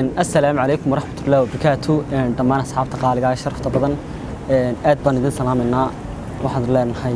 السلام عليكم ورحمة الله وبركاته. دمان أصحابتا qaaliga sharafta badan aad baan idin salaameynaa. waxaan leenahay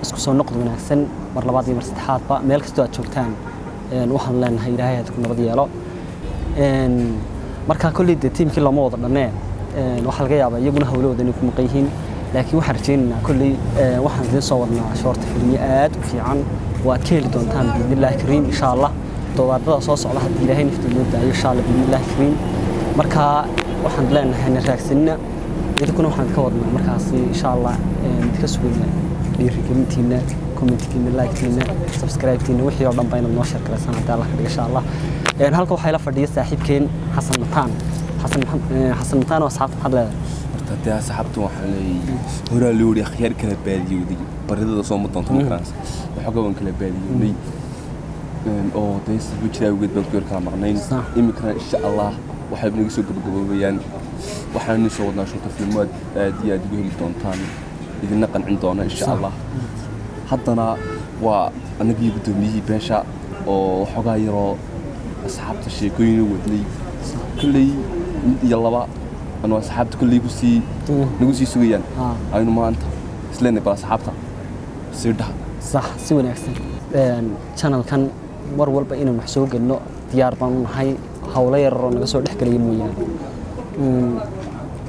isku soo noqod wanaagsan mar labaad iyo mar saddexaad ba meel kasta aad joogtaan waxaan leenahay Ilaahay aad ku nabad yeelo. marka kulli teamkii lama wada dhanee waxa laga yaabaa iyaguna hawlahooda inay ku maqan yihiin laakiin waxaan rajaynaynaa kulli waxaan idin soo wadnaa short film aad u fiican waad ka heli doontaan billahi kariim insha Allah. todobaadada soo socda hadii Ilaahay naftiisa daayo insha Allah billahi kariim. marka waxaan leenahay raagsanina idinku waxaan ka wadnaa markaas insha Allah idinka sugnaa dhiirigelintiina commentiina like-tiina subscribe-tiina wixii oo dhan bayna noo share karaysan hadii Allah ka dhigo insha Allah. halka waxa la fadhiya saaxiibkeen Xasan Mataan oo asxaabta maxad leedahay dadka asxaabtu waxa leeyahay hore loo yiri khayr kala baadiyay baridada soo ma doonto markaas waxa go'an kala baadiyay oo deys wajira ugu dad ku kala maqnayn imika insha Allah waxay inaga soo gabagabayaan waxaan soo wadnaa shota filmaad aad iyo aad ugu heli doontaan idina qancin doona insha Allah. haddana waa anagii gudoomiyay beesha oo xogaa yaro asxaabta sheekooyin wadlay kulli mid iyo laba anoo asxaabta kulli nagu sii sugayaan aynu maanta isleena baa asxaabta sidha صح si wanaagsan channel-kan war walba inaan wax soo galno diyaar baan nahay hawlo yar oo naga soo dhaxgalay mooyaan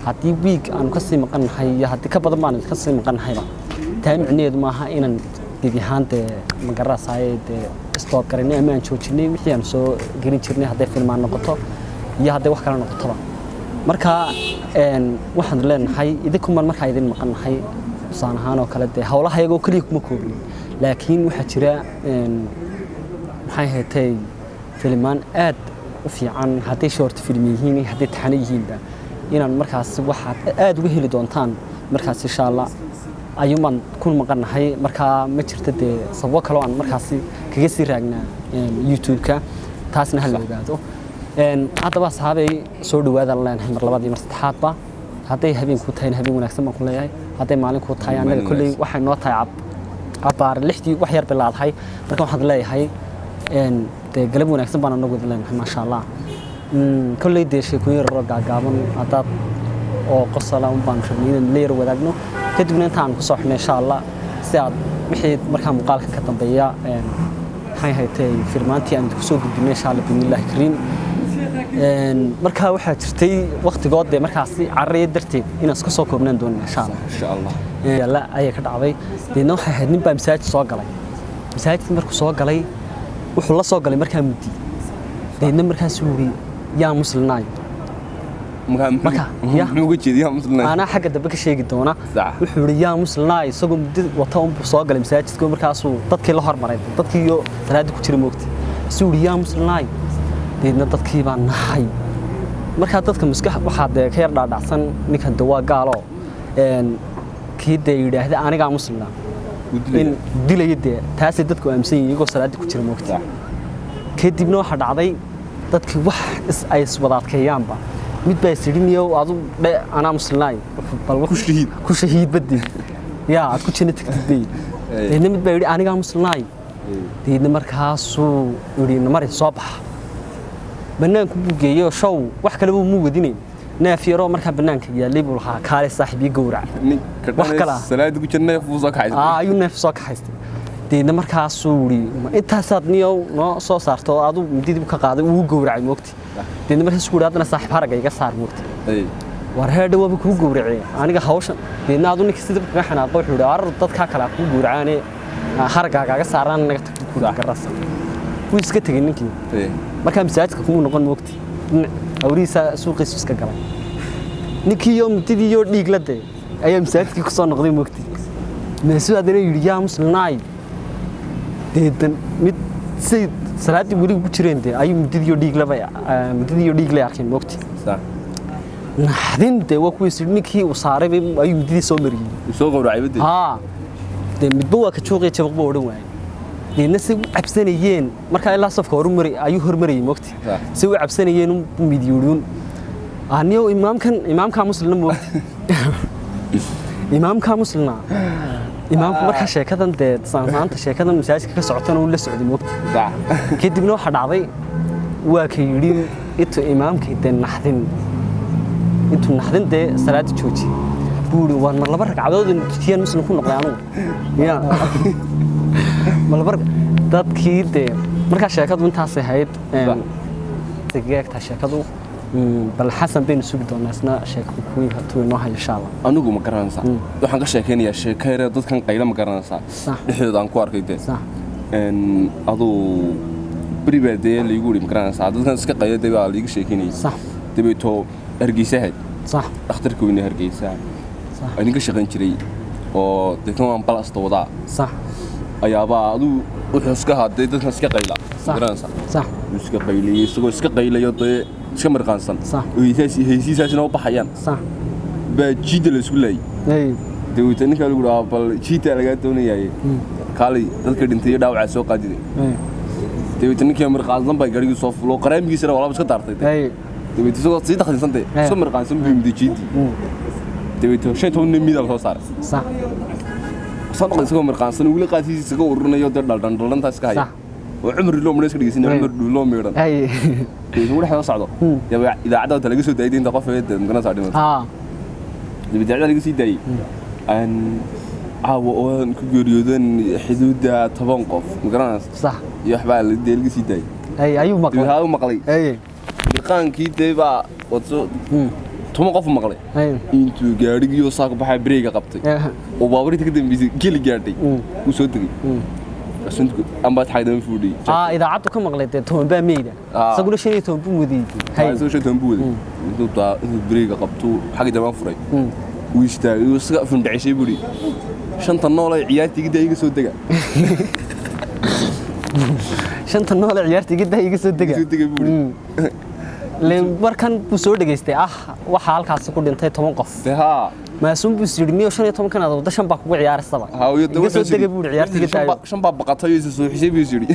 hadii week aan ka sii maqan nahay iyo hadii ka badan baan ka sii maqan nahayba taamicneedu maaha inaan dibihaante magaraasayde stop garinay ama aan joojinay wixii aan soo gelin jirnay haday filmaan noqoto iyo haday wax kale noqoto marka waxaan leenahay idinku markaa idin maqan nahay saan ahaan oo kale hawlaha iyaga kaliya kuma koobin laakiin waxa jira maxay haytay filmaan aad u fiican haday short film yihiin haday taxane yihiinba inaan markaas waxa aad uga heli doontaan markaas insha Allah ayuman kun maqan nahay marka ma jirto sababo kale oo aan markaas kaga sii raagnaa YouTube-ka taasna hal ogaado haddaba saabay soo dhawaada leenahay mar labaad iyo mar saddexaad ba haday habeen ku tahay habeen wanaagsan baan ku leeyahay haday maalin ku tahay anaga kulli waxay noo tahay abaar lixdii wax yar bilaadhay marka waxaan leeyahay galab wanaagsan baan anagu leenahay ma sha Allah. kulli sheekooyin gaagaaban hadaad oo qosala baan rabnay leer wadaagno kadibna intaan ku soo xidhnay insha Allah si aad wixii markaa muuqaalka ka dambeeya maxay haytay firmaantii aan ku soo gudbinay insha Allah billahi kariim. marka waxa jirtay waqtigood markaas carreey darteed inaan iska soo koobnaan doono insha Allah yalla ay ka dhacday deedna waxa ahayd nin baa masaajid soo galay masaajidka markuu soo galay wuxuu la soo galay markaa muddi deedna markaas uu yiri yaa muslimaay marka yaa ugu jeediyaa muslimaay ana xagga dambe ka sheegi doona wuxuu yiri yaa muslimaay isagoo muddi wata uu soo galay masaajidka markaas uu dadkii la hormaray dadkii iyo salaad ku jiray moogtay suu yiri yaa muslimaay deedna dadkii baan nahay marka dadka maskax waxa ka yar dhaadhacsan ninkan dawaa gaalo kii yiraahdo aniga muslima in dilayde taasi dadku aaminsan yihiin iyagoo salaad ku jira moogta kadibna waxa dhacday dadkii wax ay iswadaadkeeyaanba mid baa sidiniyo aadu ana muslimaay bal ku shahiid badii yaa aad ku jina tagtay deedna mid baa yiri aniga muslimaay deedna markaasuu yiri namari soo bax banaanku buugeeyo show wax kale uu wadinay naafiyaro marka banaanka yaalay buu lahaa kaale saaxiibi gowrac wax kala salaad ku jirnay fuuso ka haystay ayuu neef soo ka haystay deedna markaasuu yiri inta saadniyo noo soo saarto aadu midid ka qaaday uu gowracay moogti deedna markaas ku dhaadana saaxiib haraga iga saar moogti war heedho waba ku gowracay aniga hawshan deedna aadu ninka sidii ka xanaaqo wuxuu yiri ar dadka kala ku gowracaane haragaaga ga saaraan naga tagto ku raasa wuu iska tagay ninkii marka masaajidka kuma noqon moogti awriisa suuqiisa iska galay ninkii iyo mudidii iyo dhiig la day ayaa masaajidka ku soo noqday moogti meesuu adana yiri yaa muslimaay deedan mid si salaadii wali ku jireen ayuu mudidii iyo dhiig la arkeen moogti naxdin waa ku isir ninkii uu saaray ayuu mudidii soo mariyay soo gowracay badii midba waa ka jooqay jabaqba oo dhan waay deedna si cabsanayeen marka ilaa safka horumari ayuu hormariyay moogti si uu cabsanayeen midiyuun aniyo imaamka muslimna moogti imaamka muslimna imaamku marka sheekadan saanta sheekadan masaajidka ka socotana uu la socday moogti kadibna waxa dhacday waa ka yiri intuu imaamkii dee naxdin intuu naxdin dee salaada jooji buuri waan mar laba ragcadood tiyaan muslim ku noqday anugu ya mar laba dadkii dee markaa sheekadu intaasay ahayd تجاك تشكدو بل حسن بين سوق دوناسنا شيك كوي تو نو هاي ان شاء الله anigu ma garanaysaa waxaan ka sheekeynayaa sheekayra dadkan qayla ma garanaysaa dhexdooda aan ku arkay dee aduu bribeedee la igu ma garanaysaa dadkan iska qayla dee baa la iga sheekeynayay dabeeto hargeysaha dhakhtarka weyn hargeysa aan ka shaqayn jiray oo dadkan aan balasta wadaa ayaaba aduu wuxuu iska haday dadkan iska qayla ma garanaysaa iska qaylay isagoo iska qaylayo dee iska marqaansan oo heesiisaasna u baxayaan baa jiida la isku leeyay dawladda ninka lagu dhaw bal jiita laga doonayay kaalay dadka dhintay dhaawac soo qaadiday dawladda ninka marqaansan baa gariga soo fulo qaraamigiisana walaal iska daartay dawladda isagoo sii dakhlinsantay iska marqaansan buu jiidi dawladda sheeto nimida soo saaray sabab isagoo marqaansan wili qaasiis isagoo ururinayo dhaldhalanta iska haya وعمر اللوم ليش كذي سنة عمر اللوم يرن. أي. يقول إحنا صعدوا. يبغى إذا عدوا تلاقي سود دايدين تقف يد مقنا صعدين. اللي بدي أعمل لقي داي. أن عاو كجوريودن حدود تبانقف مقنا. صح. يحبال اللي لقي داي. أي أيوة مقلي. هاو مقلي. أي. القان كي تبع وتصو. تبانقف مقلي. أي. إنتو جاري يوصاق بحال بريقة قبتي. وبابري تقدم بيزي كيل جاري. وسودي. أما تحدث فودي. إذا عطوا كم غلطة توم بميدة. سأقول شيء توم بمودي. هاي سوي شيء توم بمودي. إنتو تا بريقة قبتو حاجة دم فري. ويشتغل ويسقف من بعيش يبودي. شنطة النولا عيارتي كده يجي سودة. شنطة النولا عيارتي كده يجي سودة. سودة بودي. لين بركان بسود جيستي وحال كاس كل انتهى توم قف. ها. ما سوم بسيرمي وشان يتوم كان هذا دشان باكو عيار الصبا. هاو يدور سودة بودي عيارتي كده. شن باب بقطع يسوي حساب يسيري.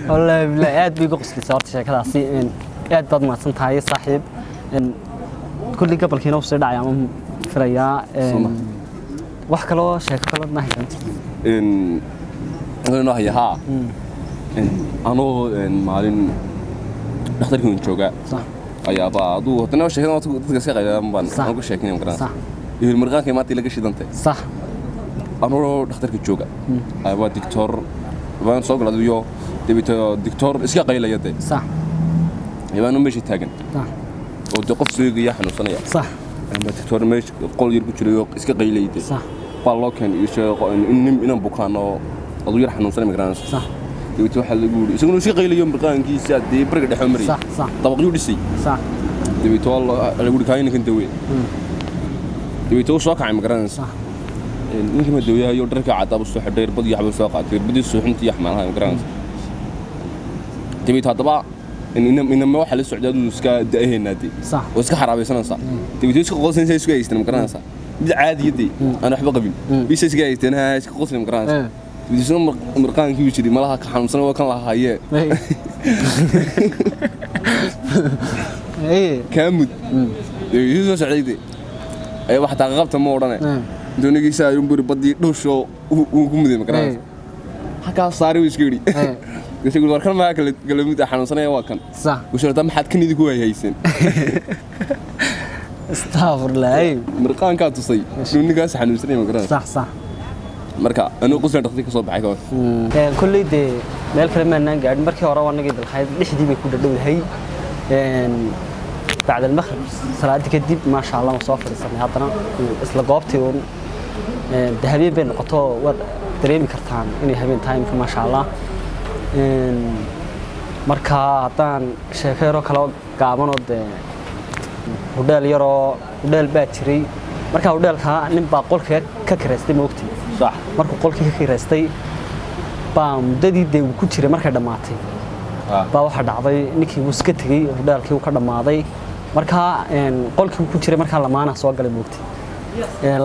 والله لا أد بيقص لي صارت شيء كذا سي أد بعد ما صنت هاي صاحب إن كل قبل كنا وصل عيام فريا وحكى له شيء كذا ما هي إن هي ها أنا إن مالين نختار كون شوكة صح أيه بعضو تنا وش هنا تقصي غير مبان أنا كل شيء كنا مكران صح المرغان كمان تلاقي شيء دنته صح أنا نختار كون شوكة أيه دكتور وأنا صاغ لديو تبيت دكتور إسكا قيل يده صح يبقى أنا ماشي تاجن صح ودقف سوق يحنو صنيع صح أما دكتور ماشي قول يربط شليو إسكا قيل يده صح بالله كان يشاق إن بكانو أضو يرحنو صنيع مكران صح تبيت واحد يقول يسقون إسكا قيل يوم بكان كيس دي برجع حمري صح صح طبق يودي سي صح تبيت والله يقول كاينك أنت وين تبيت وصاق عم مكران صح إنك ما دويها يودرك عتاب الصحة دير بدي يحب الساقات بدي الصحة أنت يحمل هاي مكران تبي طبعا إن ما واحد السعودية وسكا دقيه النادي صح وسكا حرابي سنة صح تبي تسكا قوسين سي سكا يستلم مكران صح عادي يدي أنا أحب قبل بيس سكا يستلم هاي سكا قوسين مكران تبي تسمع مرقان كيف يشتري مالها كحرم سنة وكان لها هاي إيه كامد تبي تسمع سعيدي أي واحد عقبته مورنا دوني كيسا يوم بدي دوشو وكمدي مكران حكا صاري ويسكري قلت له وركن ما قال حنون سنه واكن صح وش رتم حد كن يدك وهي هيسن استغفر الله مرقان كا تصي دوني كاس حنون سنه مكران صح صح marka anu qosna dhaqti ka soo baxay ka kulli de meel kale ma naan gaadhin markii hore waan nagay dalxayd dhixdii bay ku dhadhowdahay بعد المغرب صلاة كديب ما شاء الله مصافر السنة هذا إسلا قابتي ون ذهبي بين قطع ودريمي كرتان إني هبين تايم ما شاء الله مركا هتان شكله كلاو قامون ود ودال يرو ودال باتري مركا ودال كا نبى قول ككرستي موقتي صح مركا قول ككرستي بام ددي دي وكتير مركا دماتي baa waxa dhacday ninkii uu iska tagay hudaalkii uu ka dhamaaday marka qolkii ku jiray marka lamaana soo galay moogtay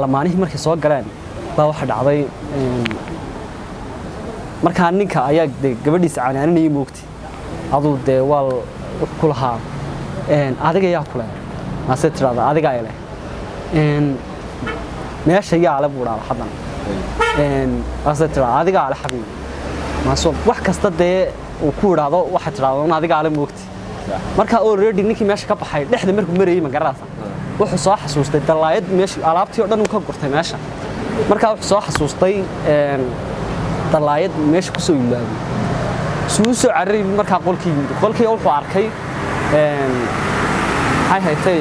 lamaanihi markay soo galeen baa waxa dhacday marka ninka ayaa gabadhiisa caanaanay moogtay aduu de wal ku lahaa adiga yaa kule maase tirada adiga ay leh meesha yaa la buuraa hadan maase tirada adiga ala xabiib ma soo wax kasta de uu ku yiraahdo waxa tiraahdo adiga ale moogti marka already ninkii meesha ka baxay dhexda markuu marayay ma garanaysa wuxuu soo xasuustay dalaayad meesha alaabtii oo dhan uu ka gurtay meesha marka wuxuu soo xasuustay dalaayad meesha ku soo ilaaway soo carray marka qolkii wuxuu arkay haytay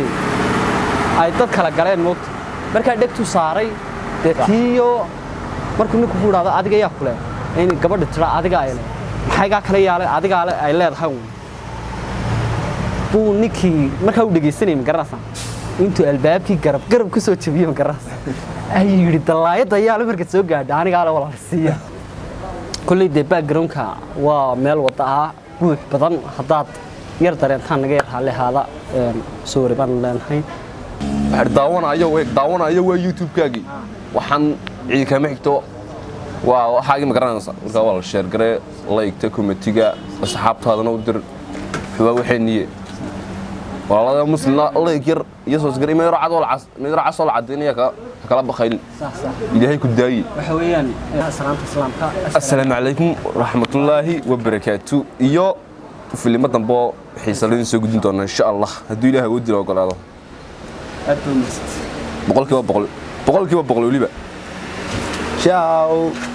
ay dad kala galeen moogti marka dhegtu saaray tiyo markuu ninku ku yiraahdo adiga yaa kule in gabadha tira adiga ay leedahay maxay kala yaalay adiga ay leedahay buu ninkii markaa uu dhageysanay ma garanaysa intuu albaabkii garab ku soo jabiyay ma garanaysa ay yiri dalaayada ayaa la markaa soo gaadhay aniga la walaalsiiya kulli background-ka waa meel wada ah guux badan hadaad yar dareentaan naga yar haleehada soo riban leenahay daawanayo waa YouTube-kaagii waxaan cid kama xigto waa waxaagi ma garanaysa marka waa la share garee like-ta committee-ga asxaabtaadana u dir xuwa waxayniye والله مسلم الله يكر يسوس قريب ما يروح عصول عديني كلا بخيل إذا هي كداي وحويان السلام عليكم ورحمة الله وبركاته يو في اللي ما تنبو حيصلين سجودين تونا إن شاء الله هدي لها ودي لو قال هذا بقول كيف بقول ولي بقى. Ciao.